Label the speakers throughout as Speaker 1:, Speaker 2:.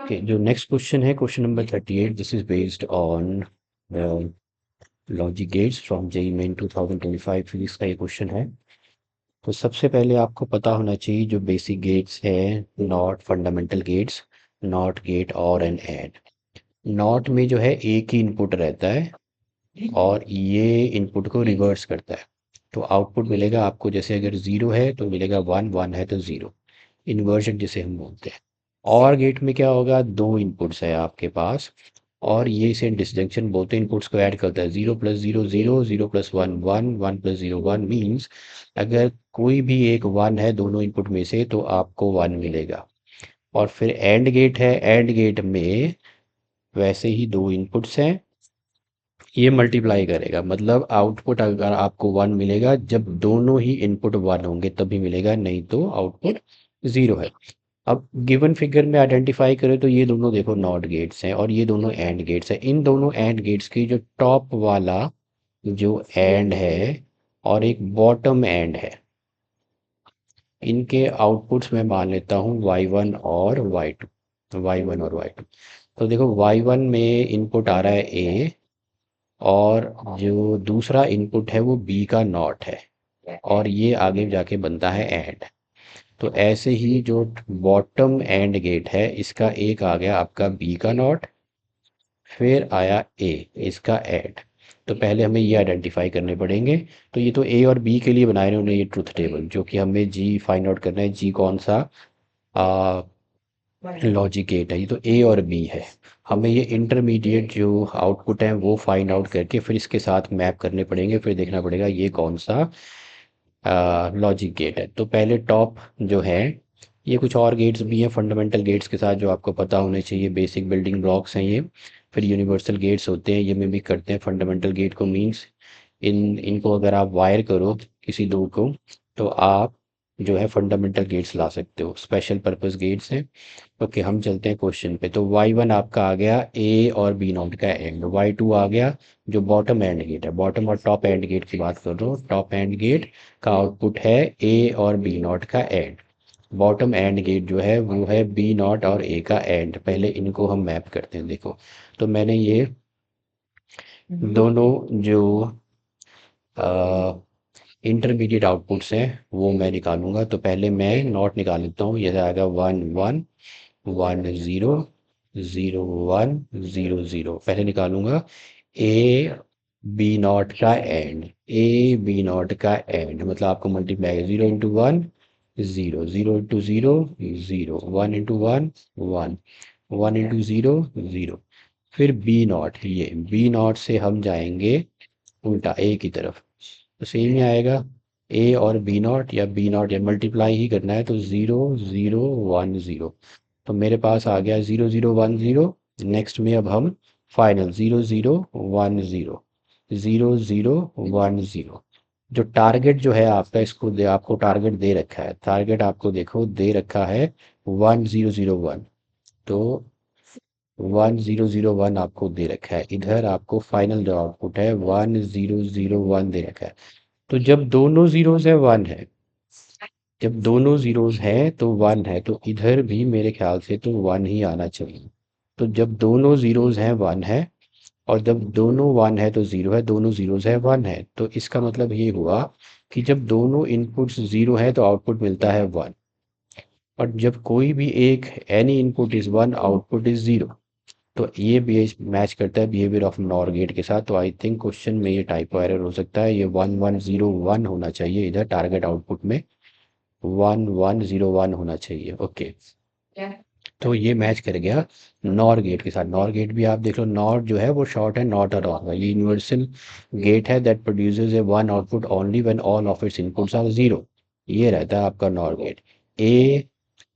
Speaker 1: Okay, जो next question है question number 38, this is based on logic gates from JEE main 2025 physics का ये question है। तो सबसे पहले आपको पता होना चाहिए जो बेसिक गेट्स है, not, fundamental gates, not gate और एन ऐड। नॉट में जो है एक ही इनपुट रहता है और ये इनपुट को रिवर्स करता है। तो आउटपुट मिलेगा आपको, जैसे अगर ज़ीरो है तो मिलेगा वन, वन है तो ज़ीरो, इन्वर्जन जिसे हम बोलते हैं। और गेट में क्या होगा, दो इनपुट्स है आपके पास और ये इसे डिसजंक्शन बोलते हैं, इनपुट्स को ऐड करता है। Zero plus zero zero, zero plus one one, one plus zero one, means अगर कोई भी एक वन है दोनों इनपुट में से तो आपको वन मिलेगा। और फिर एंड गेट है, एंड गेट में वैसे ही दो इनपुट्स हैं, ये मल्टीप्लाई करेगा, मतलब आउटपुट अगर आपको वन मिलेगा जब दोनों ही इनपुट वन होंगे तभी मिलेगा, नहीं तो आउटपुट ज़ीरो है। अब गिवन फिगर में आइडेंटिफाई करें तो ये दोनों देखो नॉट गेट्स हैं और ये दोनों एंड गेट्स हैं। इन दोनों एंड गेट्स की जो टॉप वाला जो एंड है और एक बॉटम एंड है, इनके आउटपुट्स मैं मान लेता हूँ y1 और y2, y1 और y2। तो देखो y1 में इनपुट आ रहा है a और जो दूसरा इनपुट है वो b का नॉट है और ये आगे जाके बनता है एंड। तो ऐसे ही जो बॉटम एंड गेट है इसका एक आ गया आपका बी का नॉट, फिर आया ए इसका एड। तो पहले हमें ये आइडेंटिफाई करने पड़ेंगे। तो ये तो ए और बी के लिए बनाए उन्होंने ये ट्रुथ टेबल, जो कि हमें जी फाइंड आउट करना है, जी कौन सा लॉजिक गेट है। ये तो ए और बी है, हमें ये इंटरमीडिएट जो आउटपुट है वो फाइंड आउट करके फिर इसके साथ मैप करने पड़ेंगे, फिर देखना पड़ेगा ये कौन सा लॉजिक गेट है। तो पहले टॉप जो है, ये कुछ और गेट्स भी हैं फंडामेंटल गेट्स के साथ जो आपको पता होने चाहिए, बेसिक बिल्डिंग ब्लॉक्स हैं ये। फिर यूनिवर्सल गेट्स होते हैं, ये में भी करते हैं फंडामेंटल गेट को, मींस इनको अगर आप वायर करो किसी दो को तो आप जो है फंडामेंटल गेट्स ला सकते हो, स्पेशल पर्पस गेट्स हैं। ओके, हम चलते हैं क्वेश्चन पे। तो y1 आपका आ गया a और b नॉट का एंड, y2 आ गया जो बॉटम एंड गेट है, बॉटम और टॉप एंड गेट की बात कर रहा हूँ। टॉप एंड गेट का आउटपुट है a और b नॉट का एंड, बॉटम एंड गेट जो है वो है b नॉट और a का एंड। पहले इनको हम मैप करते हैं, देखो। तो मैंने ये दोनों जो इंटरमीडिएट आउटपुट्स हैं वो मैं निकालूंगा। तो पहले मैं नॉट निकाल लेता हूँ, ये आएगा one one, one zero, zero one, zero zero. पहले निकालूंगा ए बी नॉट का एंड, ए बी नॉट का एंड मतलब आपको multiply, zero into one zero, zero into zero zero, one into one one, one into zero zero. फिर B not, ये B not से हम जाएंगे उल्टा ए की तरफ, तो सेम ही आएगा ए और बी नॉट, या बी नॉट या मल्टीप्लाई ही करना है, तो ज़ीरो ज़ीरो वन ज़ीरो। तो मेरे पास आ गया zero zero one zero. Next में अब हम final zero zero one zero, zero zero one zero. जो टारगेट जो है आपका, इसको दे, आपको टारगेट दे रखा है, टारगेट आपको देखो दे रखा है वन ज़ीरो ज़ीरो वन। तो वन ज़ीरो ज़ीरो वन आपको दे रखा है, इधर आपको फाइनल जो आउटपुट है वन ज़ीरो ज़ीरो वन दे रखा है। तो जब दोनों ज़ीरोज़ है वन है, जब दोनों ज़ीरोज़ हैं तो वन है, तो इधर भी मेरे ख्याल से तो वन ही आना चाहिए। तो जब दोनों ज़ीरोज़ हैं वन है, और जब दोनों वन है तो ज़ीरो है, दोनों ज़ीरोज़ है वन है, तो इसका मतलब ये हुआ कि जब दोनों इनपुट्स ज़ीरो है तो आउटपुट मिलता है वन। और जब कोई भी एक any input is one, output is zero. तो ये भी मैच करता है बिहेवियर ऑफ नॉर गेट के साथ। तो आई थिंक क्वेश्चन में ये टाइपो एरर हो सकता है, ये वन वन ज़ीरो वन होना चाहिए इधर टारगेट आउटपुट में, वन वन ज़ीरो वन होना चाहिए। ओके, तो ये मैच कर गया नॉर गेट के साथ। नॉर गेट भी आप देख लो, नॉर जो है वो शॉर्ट है नॉट और ऑन, ये यूनिवर्सल गेट है that produces a one output only when all of its inputs are zero. ये रहता है आपका नॉर गेट। ए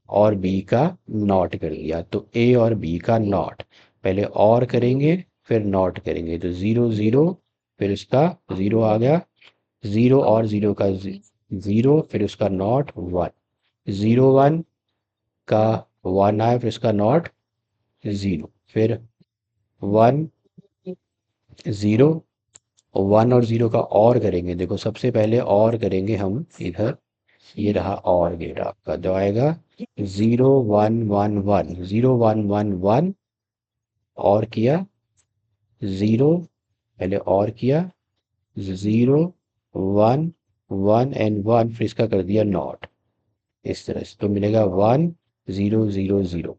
Speaker 1: और बी का नॉट कर दिया, तो ए और बी का नॉट पहले और करेंगे फिर नॉट करेंगे, तो ज़ीरो ज़ीरो, फिर उसका ज़ीरो आ गया, ज़ीरो और ज़ीरो का ज़ीरो, फिर उसका नॉट वन, ज़ीरो वन का वन आया, फिर उसका नॉट ज़ीरो, फिर वन ज़ीरो, वन और ज़ीरो का और करेंगे। देखो सबसे पहले और करेंगे हम इधर, ये रहा और गेट आपका जो आएगा 0 1 1 1 0 1 1 1 और किया 0 पहले और किया 0 1 1 एंड 1 फिर इसका कर दिया नॉट इस तरह से तो मिलेगा 1 0 0 0।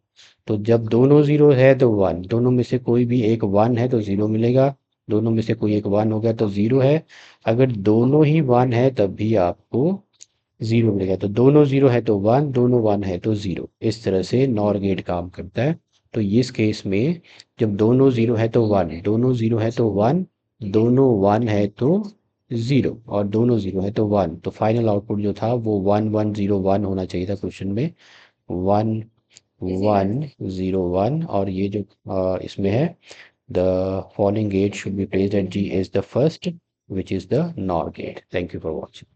Speaker 1: तो जब दोनों ज़ीरो है तो 1, दोनों में से कोई भी एक 1 है तो 0 मिलेगा, दोनों में से कोई एक 1 हो गया तो 0 है, अगर दोनों ही 1 है तब भी आपको 0 मिलेगा। तो दोनों 0 है तो 1, दोनों 1 है तो 0। इस तरह से नॉर गेट काम करता है। तो इस केस में जब दोनों 0 है तो 1, दोनों 0 है तो 1, दोनों 1 है तो 0 और दोनों 0 है तो 1। तो फाइनल आउटपुट जो था वो 1 1 0 1 होना चाहिए था क्वेश्चन में, 1 1 0 1। और ये जो इसमें है, the following gate should be placed at G is the first which is the NOR gate. Thank you for watching.